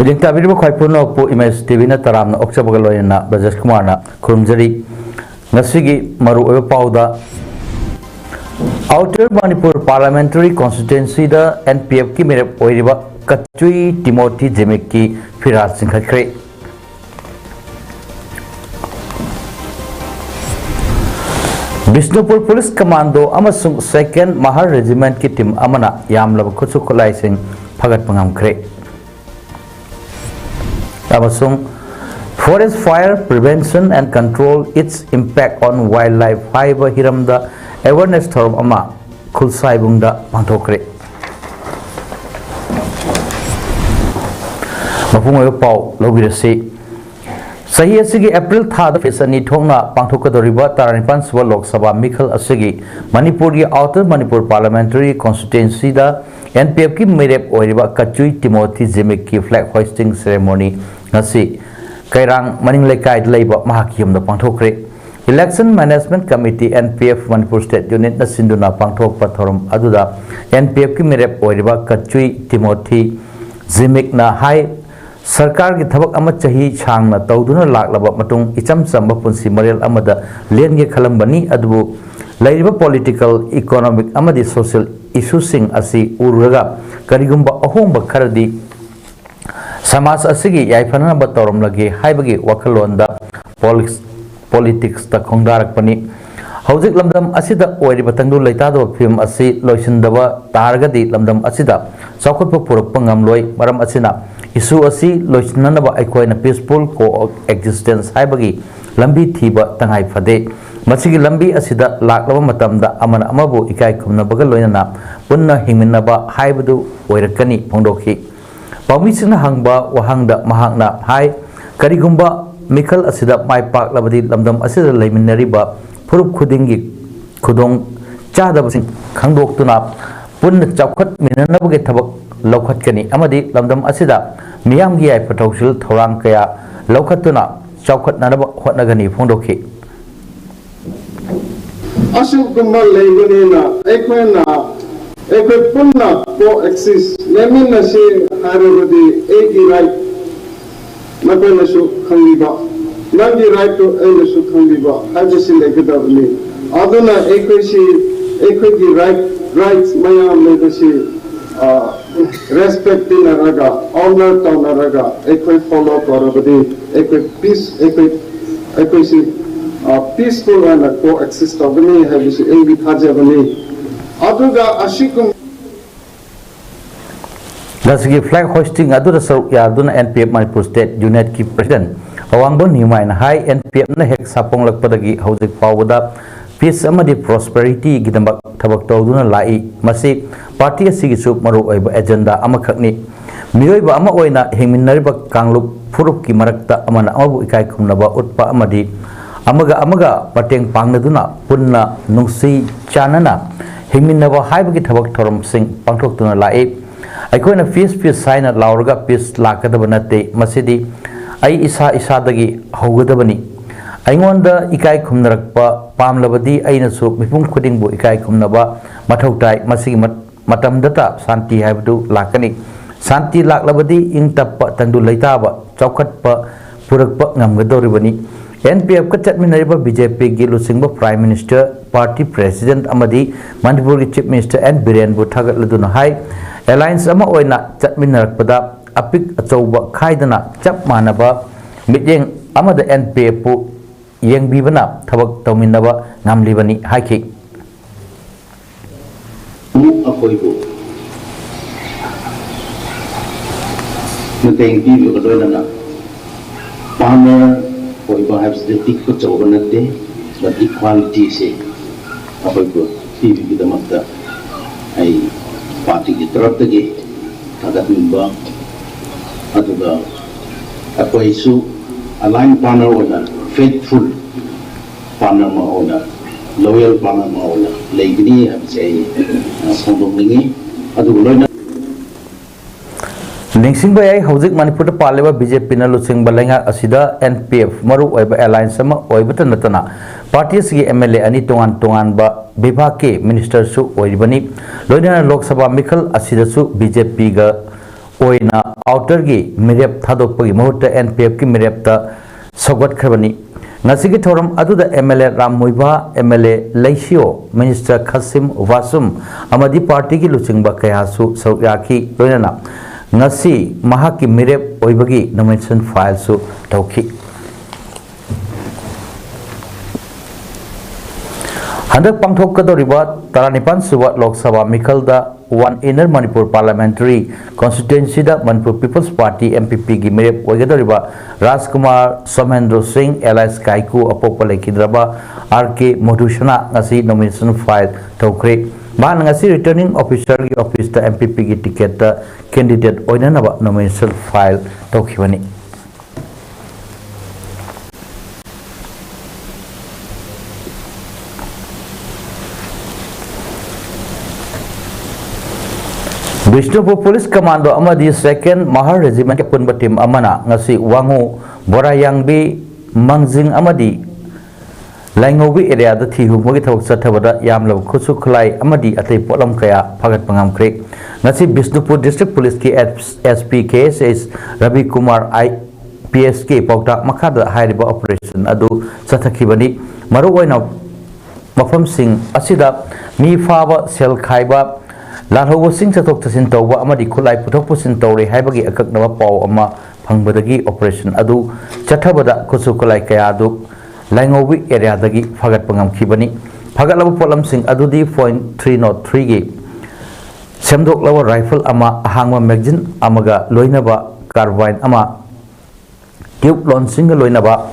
Mujing tabir bu khoi puno pu image TV na taram na okcha bagal loy na Brajesh Kumar na khurumjari ngasigi maru oy pauda Outer Manipur Parliamentary Constituency da NPF ki mere oiriba Kachui Timothy Jemik ki firas singkhakre Bishnupur Police Commando amasung 2nd Mahar Regiment ki team amana yamlab khutsu khulai sing phagat pangamkhre Amasung Forest Fire Prevention and Control its impact on wildlife haiba hiramda awareness thorum ama khulsai bungda pangthokre mapung oy pau lobirasi sahi asigi April thada fesani thongna pangthokadoriba taranipan suba Lok Sabha Mikhal asigi Manipur gi Outer Manipur Parliamentary Constituency da NPF ki merep oiriba Kachui Timothy Jemik ki flag hoisting ceremony ngasi kairang maning lekai leiba mahakiyam da pangthokre Election Management Committee NPF Manipur State Unit na sinduna pangthok pathorum aduda NPF ki merep oiriba Kachui Timothy Jemik na hai sarkar ki thabak ama chahi changna tawduna laklaba matung icham chamba punsi marial amada lenge khalambani adubu lairiba political economic amadi social issues sing asi urraga karigumba ahongba kharadi Samas asigi yaifana batorom lagi haibagi wakalonda politics ta khongdarak pani hojik lamdam asida oiri batangdu leitado film asi loisindaba targadi lamdam asida chawkhotpa purakpa ngamloi maram asina issue asi loisinanaba aikoina peaceful coexistence haibagi lambi thiba tangai phade masigi lambi asida laklaba matamda amana amabu ikai khumnabaga loinana punna hingminaba haibadu oirakani phongdokhi Pamisina hangba wahangda mahakna hai karigumba Mikhal asida mai pak labadi lamdam asida leiminariba purup khudingi khudong chadabasing khangdoktuna punna chawkhat minanabage thabak lokhatkani amadi lamdam asida miyamgi ai pathausil thorang kaya lokhatuna chawkhatnanaba hotnagani phongdokhi asukuma leiganina ekmena ekwe punna coexist lemina se harabadi egi right nakona su khangiba nangi right to ena su khangiba habisi legadabni aduna ekwe gi rights mayam lebasi respect dinaraga honor tonaraga ekwe follow korabadi ekwe peace ekwe si peaceful and coexist abni habisi egi thajabani aduga ashikum Dasigi flag hosting adura saruk yarduna NPF Manipur State Unit ki President awangbo nimain hai NPF na hek sapong lakpadagi hojik pawda peace amadi prosperity gidambak thabak tawduna lai masi party asigi su maru oiba agenda amakhakni miyoiba ama oina hingminnariba kanglup furup ki marakta amana amabu ikai khumnaba utpa amadi amaga pateng pangnaduna punna nungsi chanana hingminnaba haibagi thabak thorom sing pangthoktuna lai aikoina peace sign lauraga peace lakadaba nate masidi ai isa dagi hogadabani aingonda ikai khumnarakpa pamlabadi aina su mipum khudingbu ikai khumnaba mathautai masigi matamdata santi haibdu lakani santi laklabadi ingtappa tangdu leitaba chawkhatpa purakpa ngamgadoribani NPF ka chatminariba BJP gi lusingba Prime Minister Party President amadi Manipur gi Chief Minister N Biren bu thagatladuna hai Alliance ama oina chatminarakpada apik achouba khaidana chap manaba mityeng amada NPF pu yengbibana thabak tawminaba ngamlibani haiki akoibu mateng pibu kadoina farmer oiba has the tik ko chobanate but equality se akoibu pibu kidamakta ai party ki taraf tagi tagat nimba aduga ꯑꯩꯈꯣꯏꯁꯨ ꯑꯂꯥꯏꯟ partner ꯑꯣꯏꯅ ꯐꯦꯊꯐꯨꯜ partner ꯑꯃ ꯑꯣꯏꯅ loyal partner ꯑꯃ ꯑꯣꯏꯅ ꯂꯩꯒꯅꯤ ꯍꯥꯏꯕꯁꯦ ꯑꯩ ꯐꯣꯡꯗꯣꯛꯅꯤꯡꯉꯤ ꯑꯗꯨꯒ ꯂꯣꯏꯅ ꯅꯤꯡꯁꯤꯡꯕ ꯌꯥꯏ ꯍꯧꯖꯤꯛ ꯃꯅꯤꯄꯨꯔꯗ ꯄꯥꯜꯂꯤꯕ ꯕꯤꯖꯦꯄꯤꯅ ꯂꯨꯆꯤꯡꯕ ꯂꯩꯉꯥꯛ ꯑꯁꯤꯗ NPF ꯃꯔꯨ ꯑꯣꯏꯕ ꯑꯦꯂꯥꯏꯟꯁ ꯑꯃ ꯑꯣꯏꯕꯇ ꯅꯠꯇꯅ ꯄꯥꯔꯇꯤ ꯑꯁꯤꯒꯤ MLA ꯑꯅꯤ ꯇꯣꯉꯥꯟ ꯇꯣꯉꯥꯟꯕ ꯕꯤꯚꯥꯒꯀꯤ ꯃꯤꯅꯤꯁꯇꯔꯁꯨ ꯑꯣꯏꯔꯤꯕꯅꯤ ꯂꯣꯏꯅꯅ ꯂꯣꯛ ꯁꯚꯥ ꯃꯤꯈꯜ ꯑꯁꯤꯗꯁꯨ BJPꯒ ꯑꯣꯏꯅ ꯑꯥꯎꯇꯔꯒꯤ ꯃꯤꯔꯦꯞ ꯊꯥꯗꯣꯛꯄꯒꯤ ꯃꯍꯨꯠꯇ NPFꯀꯤ ꯃꯤꯔꯦꯞꯇ ꯁꯧꯒꯠꯈ꯭ꯔꯕꯅꯤ ꯉꯁꯤꯒꯤ ꯊꯧꯔꯝ ꯑꯗꯨꯗ MLA ꯔꯥꯝ ꯃꯣꯏꯕꯥ MLA ꯂꯩꯁꯤꯌꯣ ꯃꯤꯅꯤꯁꯇꯔ ꯈꯥꯁꯤꯝ ꯋꯥꯁꯨꯝ ꯑꯃꯗꯤ ꯄꯥꯔꯇꯤꯒꯤ ꯂꯨꯆꯤꯡꯕ ꯀꯌꯥꯁꯨ ꯁꯔꯨꯛ ꯌꯥꯈꯤ ꯂꯣꯏꯅꯅ ngasi mahaki mirep oibagi nomination file su tauki handak pangthok kadoriba taranipan suwa lok sabha mikhalda one inner manipur parliamentary constituency da manipur people's party MPP gi mirep oigadoriba rajkumar somendra singh ls kaiku apokpa lekidraba RK modhushana ngasi nomination file taukre मान ngasi returning officer की office ता MPP की ticket ता candidate ओइना नबा nomination file तोखिबनी Bishnupur Police Commando amadi second Mahar Regiment ke punba team amana ngasi wangu borayangbi mangjing amadi Langobi area da thihu mogi thawak chathabada yamlo khusu khulai amadi atei polam kaya phagat pangam kre ngasi Bishnupur District Police ki SP KSS Ravi Kumar IPSK pauta makhada hairiba operation adu chathakibani maru oina mafam sing asida mi faba sel khaiba lalhobo sing chatok chasin tawba amadi khulai puthok pusin tawre haibagi akaknaba paw ama phangbadagi operation adu chathabada khusu khulai kaya adu Langobi area dagi fagat pangam kibani fagat labu polam sing adudi .303 gi semdok lawa rifle ama hangma magazine amaga loinaba carbine ama tube launching loinaba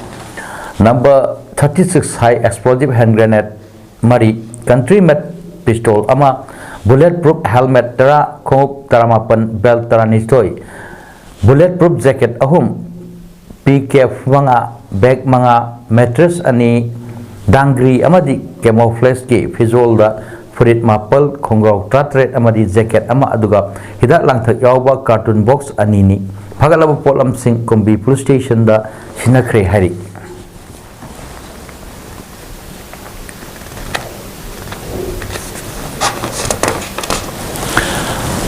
number 36 high explosive hand grenade mari country made pistol ama bulletproof helmet tara khop taramapan belt taranistoi bulletproof jacket ahum PKF manga bag manga mattress ani dangri amadi camouflage ki visual da furit mapal khongrau tratret amadi jacket ama aduga hidak langthak yawba cartoon box ani ni phagalaba polam sing kombi police station da sinakre hari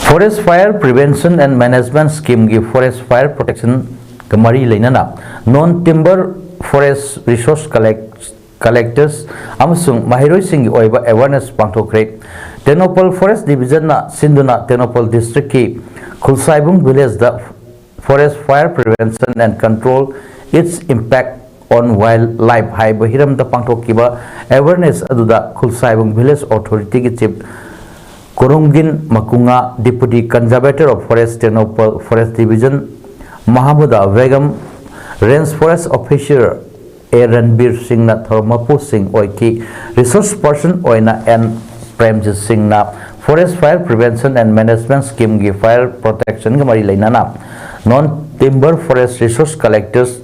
forest fire prevention and management scheme gi forest fire protection kamari leinana non timber forest resource collectors amasung mahiroi sing oiba awareness pangthokre Tenopal forest division na sinduna Tenopal district ki khulsaibung village da forest fire prevention and control its impact on wildlife hai bahiram da pangthokiba awareness aduda khulsaibung village authority ki chief Korungin Makunga deputy conservator of forest Tenopal forest division Mahamuda Begum Range Forest Officer Ranbir Singh na Thormapu Singh oiki resource person oina and Premjit Singh na Forest Fire Prevention and Management Scheme gi fire protection ga mari lainana non timber forest resource collectors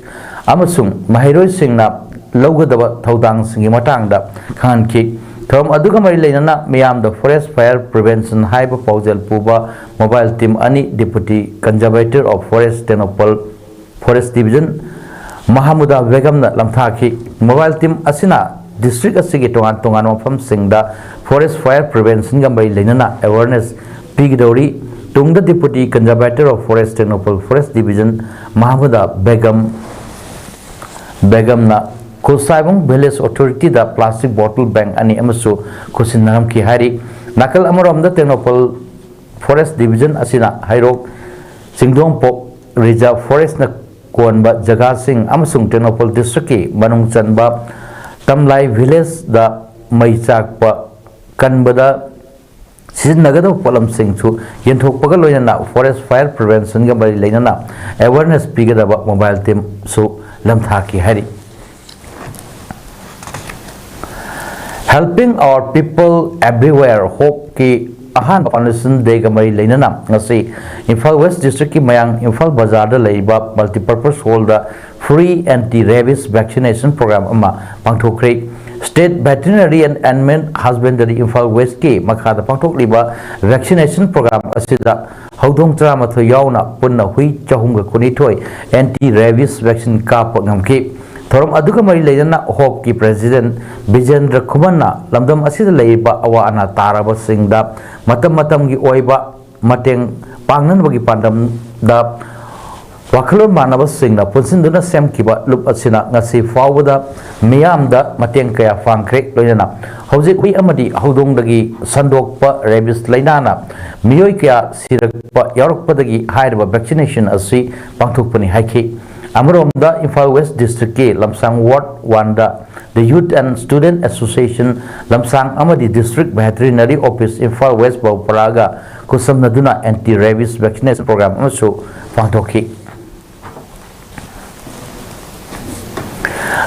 amasung Mahiroi Singh na lawgadaba thaudang sing gi matang da khan ki thom aduga mari lainana miyam da forest fire prevention haiba paujal puba mobile team ani deputy conservator of forest Tenopal forest division Mahamuda Begum na lamthaki mobile team asina district asigi tongan tongan mafam singda forest fire prevention ga mari lainana awareness pigidori tungda deputy conservator of forest Tenopal forest division Mahamuda Begum na Kusaibung village authority da plastic bottle bank ani amasu kusinnaram ki hari nakal amarom da Tenopal forest division asina hairok singdong pop reserve forest na konba jaga sing amasung Tenopal district ki manung chanba tamlai village da maichakpa kanbada siznagado polam sing chu yenthokpaga loina forest fire prevention ga bari leinana awareness pigada mobile team su lamthaki hari helping our people everywhere hope ki ahan foundation de ga mai leinana ngasi Imphal West District ki mayang Imphal Bazar da leiba multipurpose hall da free anti rabies vaccination program ama pangthokre State Veterinary and Animal Husbandry Imphal West ki makhada pangthokliba vaccination program asida haudong trama tho yauna punna hui chahumga kunithoi anti rabies vaccine ka pangamki thorom aduga mari leina hope ki president Bijendra Kumanna lamdam asida leiba awa ana taraba singda matam gi oiba mateng pangnan bagi pandam da wakhalon manaba singna punsinduna semkiba lup asina ngasi fawda miyamda mateng kaya fangkre loina hojik hui amadi haudong dagi sandokpa rabies lainana miyoi kaya sirakpa yarakpadagi hairba vaccination asi pangthokpani haiki Amromda Imphal West District ke Lamsang Ward 1 da the Youth and Student Association Lamsang Amadi District Veterinary Office Imphal West Bawparaga kusamnaduna anti-rabies vaccination program also pangthokhi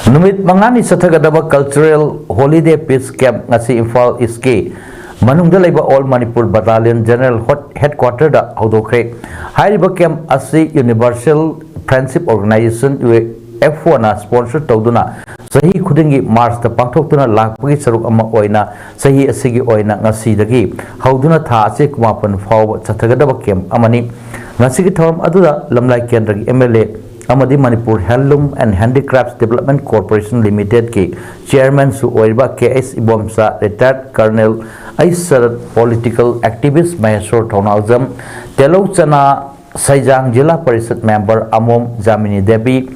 Numit mangani sathagadaba cultural holiday peace camp ngasi Imphal East ke manungda leiba All Manipur Battalion General Headquarter da haudokre hairiba camp asi Universal Friendship Organization UFO na sponsor tawduna sahi khudingi March ta pangthokduna lakpagi saruk ama oina sahi asigi oina ngasi dagi hauduna tha ase kumapan faw chathagadaba camp amani ngasigi thoram aduda lamlai kendra gi MLA amadi Manipur Handloom and Handicrafts Development Corporation Limited ki chairman su oiba KS Ibomsa retired colonel Aisar political activist Maheshwar Thonalzam Telouchana Saijang Jilla Parishad member Amom Jamini Devi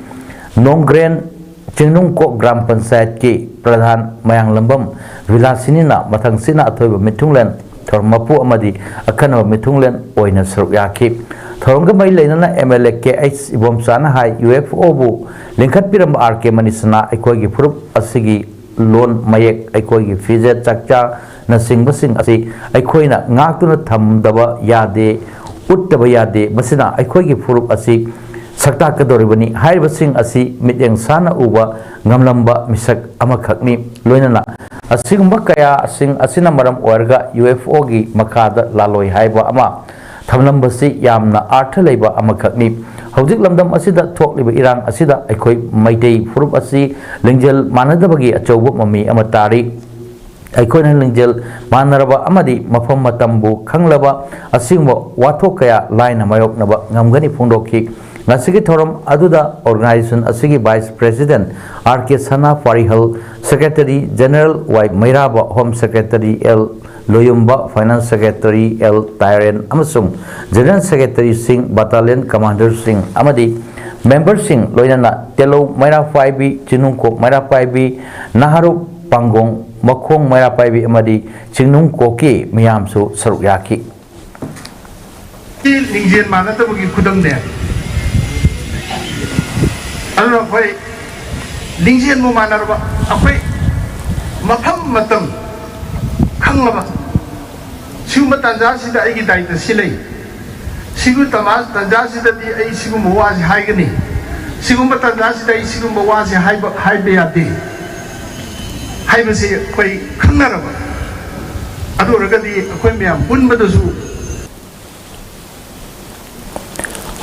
Nongren Chingnungko Gram Panchayat ki Pradhan Mayang Lambam Vilasini na mathang sina athoiba mithunglen thormapu amadi akhanwa mithunglen oina saruk yaki thorongga mai leinana MLA KH Ibomsana hai UFO bu lingkhat piram RK Manisana aikoi gi furup asigi loan mayek aikoi gi fijet chakcha na singbasing asi aikoina ngaktuna thamdaba yade uttaba yade masina aikoi gi furup asi sakta kadoribani haibasing asi mityang sana uba ngamlamba misak amakhakni loinana asigumba kaya sing asina maram orga UFO gi makada laloi haiba ama thamlambasi yamna artha leiba amakhakni hojik lamdam asida thokliba irang asida aikoi maitei furup asi lingjel manadabagi achouba mami amatari aikoi lingjel manaraba amadi mafam matambu khanglaba asingba wathok kaya line mayoknaba ngamgani phungdokhi ngasigi thoram aduda organization asigi vice president RK Sana Farihal secretary general Y Mairaba home secretary L Loyumba finance secretary L Tyren amasung general secretary Singh battalion commander Singh amadi member Singh loinana Telo Maira 5B Chinungko Maira 5B Naharu Pangong Makhong Maira 5B amadi Chinungko ki miyamsu saruk yaki Lingjian mana tu bagi kudang dia. Anu apa? Lingjian mu mana apa? Apa? Mafam matam, kang apa? Siapa tanja sida igi dai tu silai. Siapa tamas tanja sida di ai siapa muas hai gini. Siapa tanja sida ai siapa muas hai beati. Hai mesti apa? Kang apa? Aduh raga di apa yang pun betul su.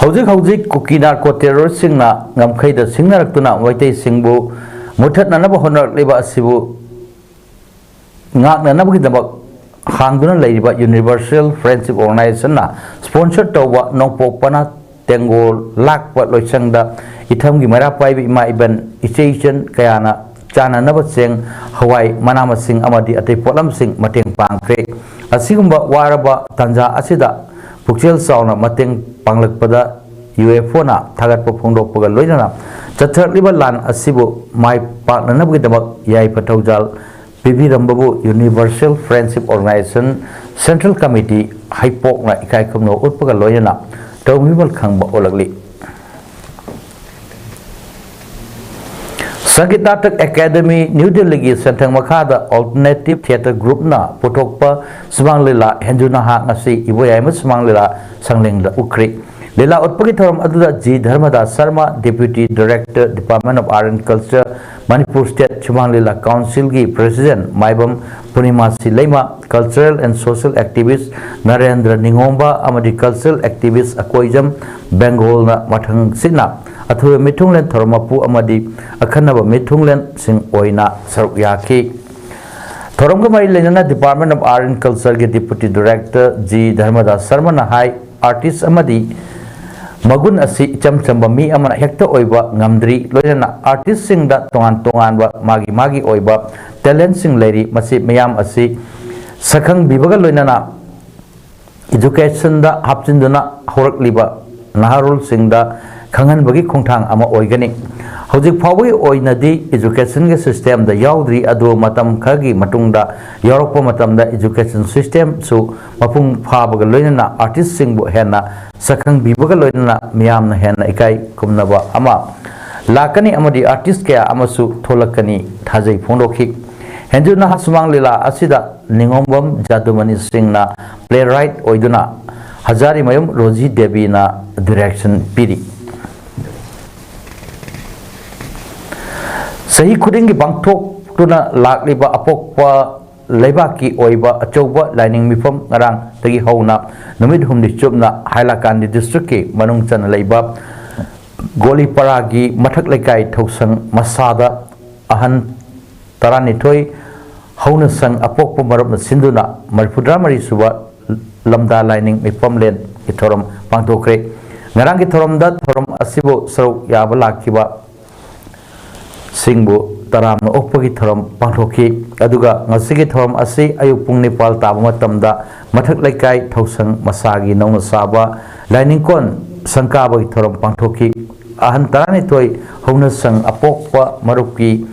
Hojik kukinar ko terrorist singna ngamkhai da singnarakuna waitei singbu muthat nanaba honar leba asibu ngak nanaba gidabak hangduna leiba Universal Friendship Organization na sponsor tawwa nongpo pana tengol lakpa loisangda ithamgi mara paibi ima iban station kayana chana naba seng hawai manama sing amadi atei potlam sing mateng pangkre asigumba waraba tanja asida pukchel sauna mateng panglakpada UFO na thagat po phongdokpaga loinana chatharliba lan asibu mai paknanabgidabak yai pathaujal pibirambabu Universal Friendship Organization Central Committee haipok na ikai khomno utpaga loinana tawmibal khangba olagli Sangeet Natak Academy New Delhi gi sentang makhada Alternative Theatre Group na potokpa Sumanglila Henjuna ha ngasi iboyai ma Sumanglila sanglengla ukri Lila utpagi thoram aduda G Dharmadas Sharma Deputy Director Department of Art and Culture Manipur State Chumang Lila Council ki President Maibam Purnima Silaima, Cultural and Social Activist Narendra Ningomba amadi Cultural Activist Akoijam Bengal na Mathang Sina Athu Mithunglen Thormapu amadi Akhanaba Mithunglen Sing Oina Saruk Yaki Thoromga Mari Lenana Department of Art and Culture ki Deputy Director G Dharmadas Sharma na hai artist amadi Magun asi cham chamba mi amana hekta oiba ngamdri loina artist sing da tongan ba magi oiba talent sing leri masi mayam asi sakhang bibaga loina na education da hapchinduna horak liba naharul sing da khangan bagi khongthang ama oigani hojik phawai oina di education ge system da yaudri adu matam khagi matungda yorokpa matam da education system su mapung phabaga loina na artist sing bu hena sakhang bibaga loina miyam na hena ikai kumnaba ama lakani amadi artist kaya amasu tholakani thajai phondokhi henjuna hasumang lila asida ningombam jadumani sing na playwright oiduna Hazari mayum Roji Devi na direction piri Sahi khudingi bangthok tuna lakliba apokpa leibaki oiba achauba lining mifam ngarang tagi hauna numid humni chupna hailakandi district ki manung chan leiba goli paragi mathak lekai thousang masada ahan taranithoi hauna sang apokpa marap sinduna marpudra mari suba lamda lining mifam len ithoram pangthokre ngarang ki thoram da thoram asibo saruk yaba lakiba Singbu taram na okpagi thoram pangthoki aduga ngasigi thoram asi ayuk pung nipal taba matamda mathak laikai thousang masagi nauna saba lining kon sangkabagi thoram pangthoki ahan tarani toy hauna sang apokpa marupki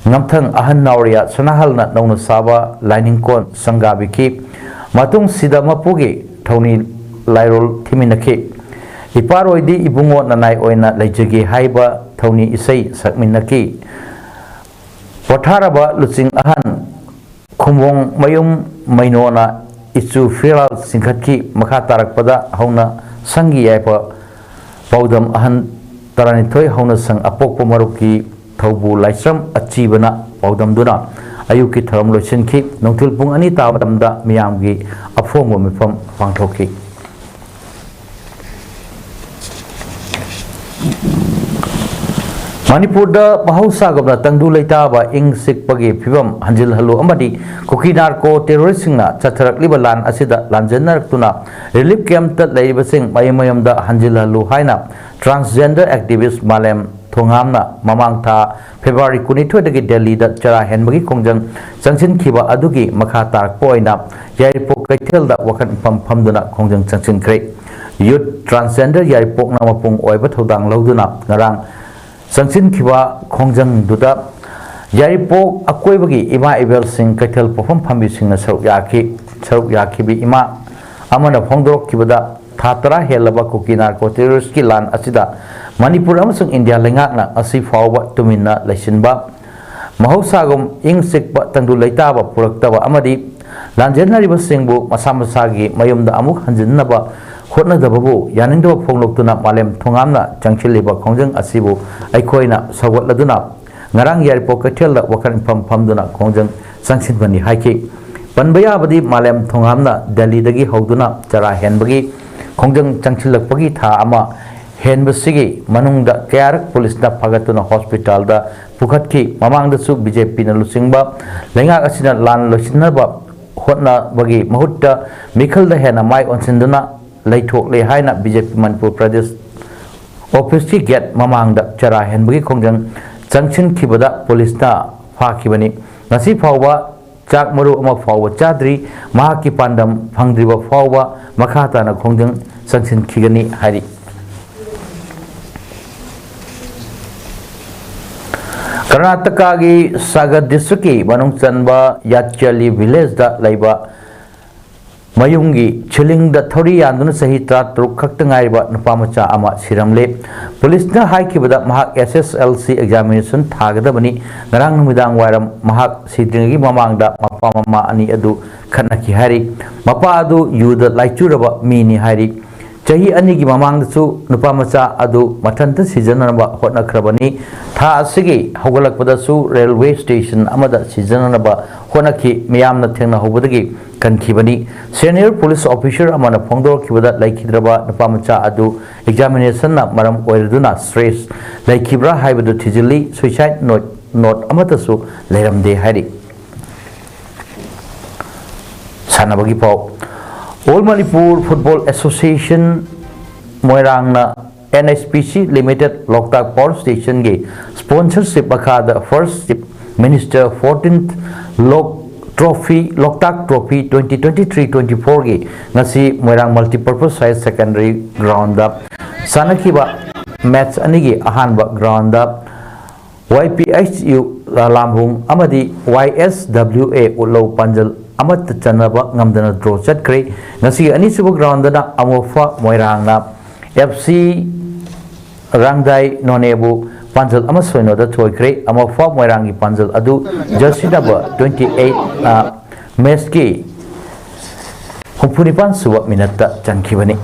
ngamthang ahan nauriya sanahalna nauna saba lining kon sangabiki matung sida mapugi thoni lairol thiminaki Iparoidi ibungo nanai oina leijagi haiba thoni isai sakminaki Potharaba luching ahan khumwong mayum mainona ichu firal singkhatki makha tarakpada hauna sangi yaipa paudam ahan taranithoi hauna sang apokpa maruki thaubu laisram achibana paudam duna ayuki tharam loisinki nongthil pung ani ta matamda miyamgi afongwa mifam pangthoki Manipur da bahausa gabna tangdu leita ba ing sikpagi phibam hanjil halu amadi kuki narco terrorist singna chatharak liba lan asida lanjenar tuna relief camp tat leiba sing mayam da hanjil halu haina transgender activist malem thongamna mamang tha February 22 dagi Delhi da chara henbagi kongjang changchin khiba adugi makha tarak poina yaipok kaithel da wakan phamduna kongjang changchin kre youth transgender yaipok na mapung oiba thodang loduna ngarang Sangsin kiba kongjang duda Yaripok akoi bagi ima ibel sing kaithel pofam phambi sing na saruk yaki bi ima amana phongdorok kibada thatara helaba kuki narco terrorist ki lan asida Manipur amasung India lengakna asi fawba tuminna laisinba mahausagum ing sikba tangdu leitaba puraktaba amadi lanjenari basingbu masamasagi mayumda amuk hanjinnaba hotna dababu yaningdo phongloktuna malem thongamna changchiliba khongjang asibu aikoina sawatladuna ngarang yaripok kathelda wakan phamduna khongjang changsinbani haiki panbaya badi malem thongamna Delhi dagi howduna chara henbagi khongjang changchilakpagi tha ama henbasigi manungda kayarak police na phagatuna hospital da pukhatki mamangda su BJP na lusingba lengak asina lan losinaba hotna bagi mahutta mikhalda hena mai onsinduna Laitok le haina BJP Manipur Pradesh office ki get mamangda chara henbagi kongjang changchin khibada police na phakibani ngasi phawba chak maru ama phawba chadri mahaki pandam phangdriba phawba makhata na kongjang changchin khigani hari Karnataka gi Sagar district ki manung chanba Yachali village da laiba Mayungi chiling da thori yanduna sahi truk khaktangai ba nupamacha ama siramle police na haiki bada mahak SSLC examination thagada bani ngarang numidang wairam mahak sidringi mamangda mapa mama ani adu khanaki hari mapa adu yuda laichuraba mini hari chahi ani gi mamang chu nupa macha adu mathanta sijanaba hotnakrabani tha asigi hogalakpada su railway station amada sijanaba honaki miyamna thengna hobadagi kankhibani senior police officer amana phongdor khibada laikhidraba nupa macha adu examination na maram oirduna stress laikhibra haibadu thijili suicide note amata su leiramde hari sanabagi pau All Manipur Football Association Moirangna NSPC Limited Loktak Power Station ge sponsorship the first Minister 14th Loktak Trophy 2023-24 ge ngasi Moirang Multipurpose Science Secondary Ground up sanakiba match anigi ahanba ground up YPHU Lamhung amadi YSWA Ulau Panjal amat chanaba ngamdana draw chatkre ngasi ani suba ground na amofa moirangna FC Rangdai Nonebu Panjal amasoino da thoikre amofa moirangi Panjal adu jersey number 28 meski Humpunipan suba minata chankibani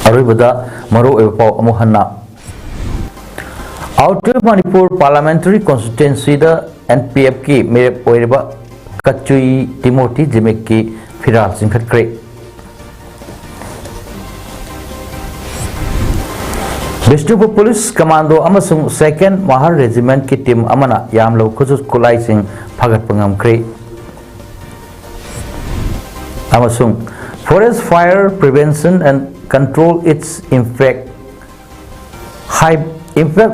aribada maro epa amohanna Outer Manipur Parliamentary Constituency the NPF ki mere poiriba Kachui Timothy Jimek ki Firal Singkhatkre Bishnupur Police Commando amasung 2nd Mahar Regiment ki team amana yamlo khusus kulai sing phagat pangamkre amasung forest fire prevention and control its impact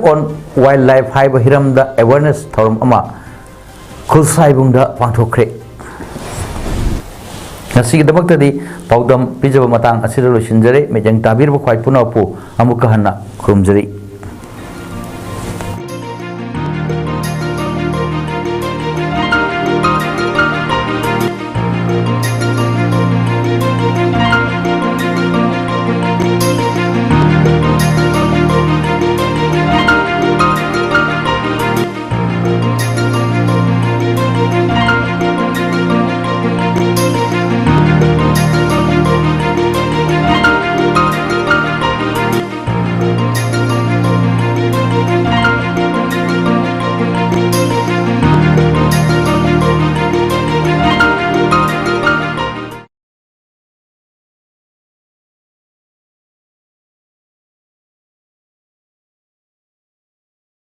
on wildlife haiba hiramda awareness thorum ama khulsaibungda pangthokre ngasi dabaktadi paudam pijaba matang asira losinjare mejang tabir ba khwai punapu amuka hanna khurumjari